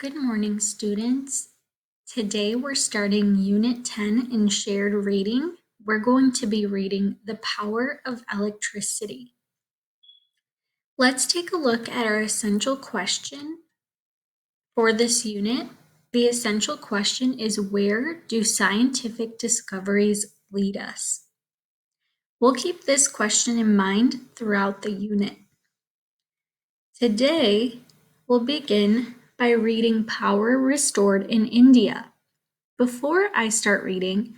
Good morning, students. Today we're starting Unit 10 in shared reading. We're going to be reading The Power of Electricity. Let's take a look at our essential question for this unit. The essential question is, where do scientific discoveries lead us? We'll keep this question in mind throughout the unit. Today, we'll begin by reading Power Restored in India. Before I start reading,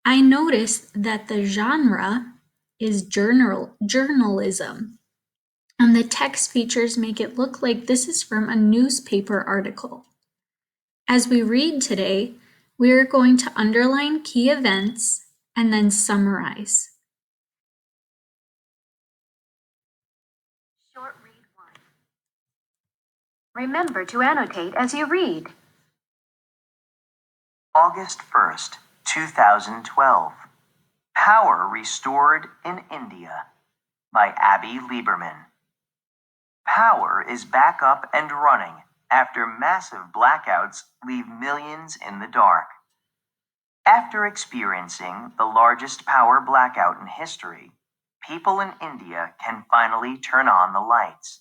I noticed that the genre is journalism, and the text features make it look like this is from a newspaper article. As we read today, we are going to underline key events and then summarize. Short read 1. Remember to annotate as you read. August 1st, 2012. Power Restored in India by Abby Lieberman. Power is back up and running after massive blackouts leave millions in the dark. After experiencing the largest power blackout in history, people in India can finally turn on the lights.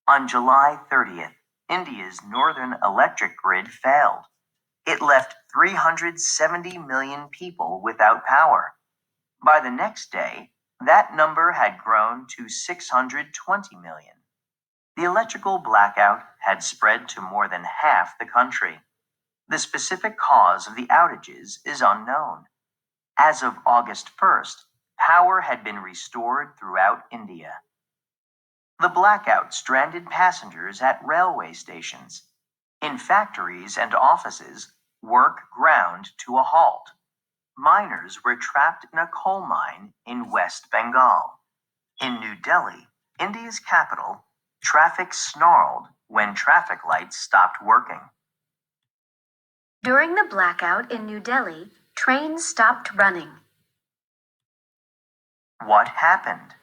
On July 30th, India's northern electric grid failed. It left 370 million people without power. By the next day, that number had grown to 620 million. The electrical blackout had spread to more than half the country. The specific cause of the outages is unknown. As of August 1st, power had been restored throughout India. The blackout stranded passengers at railway stations. In factories and offices, work ground to a halt. Miners were trapped in a coal mine in West Bengal. In New Delhi, India's capital, traffic snarled when traffic lights stopped working. During the blackout in New Delhi, trains stopped running. What happened?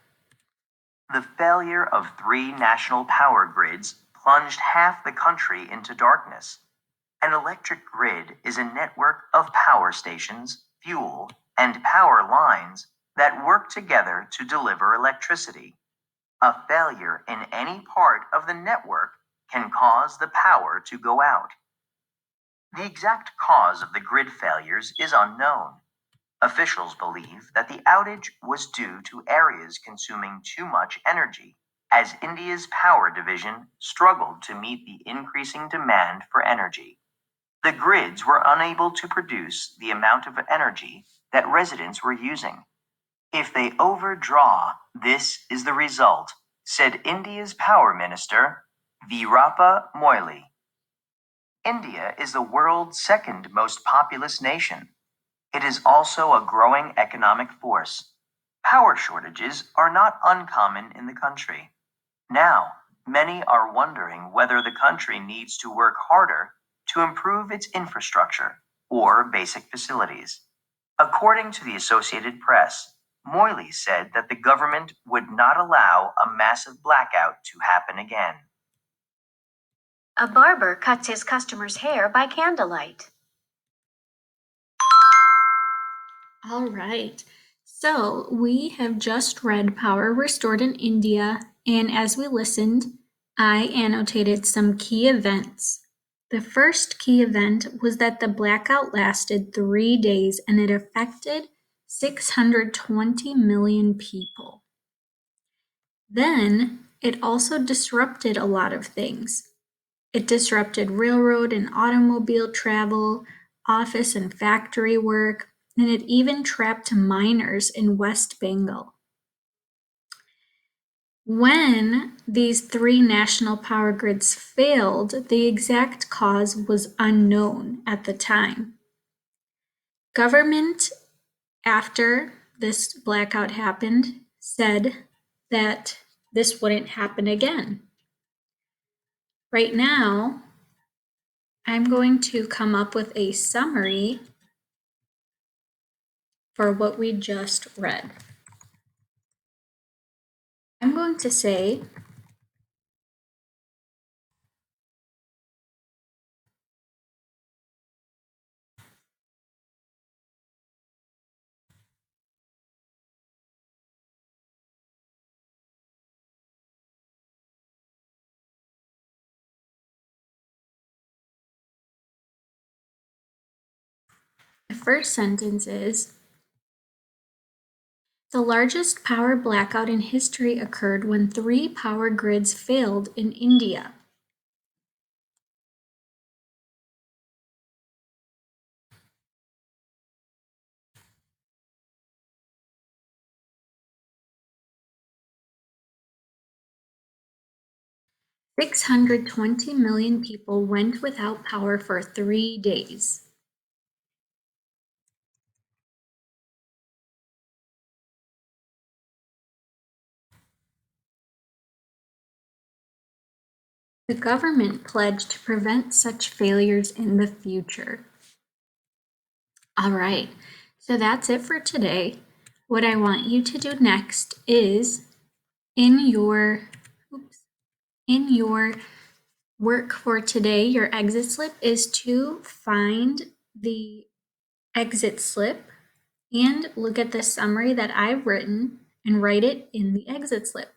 The failure of 3 national power grids plunged half the country into darkness. An electric grid is a network of power stations, fuel, and power lines that work together to deliver electricity. A failure in any part of the network can cause the power to go out. The exact cause of the grid failures is unknown. Officials believe that the outage was due to areas consuming too much energy, as India's power division struggled to meet the increasing demand for energy. The grids were unable to produce the amount of energy that residents were using. If they overdraw, this is the result, said India's power minister, Veerappa Moily. India is the world's second most populous nation. It is also a growing economic force. Power shortages are not uncommon in the country. Now, many are wondering whether the country needs to work harder to improve its infrastructure or basic facilities. According to the Associated Press, Moily said that the government would not allow a massive blackout to happen again. A barber cuts his customer's hair by candlelight. All right, so we have just read Power Restored in India, and as we listened, I annotated some key events. The first key event was that the blackout lasted 3 days and it affected 620 million people. Then it also disrupted a lot of things. It disrupted railroad and automobile travel, office and factory work, and it even trapped miners in West Bengal. When these 3 national power grids failed, the exact cause was unknown at the time. Government, after this blackout happened, said that this wouldn't happen again. Right now, I'm going to come up with a summary for what we just read. I'm going to say The first sentence is, the largest power blackout in history occurred when 3 power grids failed in India. $620 million people went without power for 3 days. The government pledged to prevent such failures in the future. All right, so that's it for today. What I want you to do next is in your work for today, your exit slip is to find the exit slip and look at the summary that I've written and write it in the exit slip.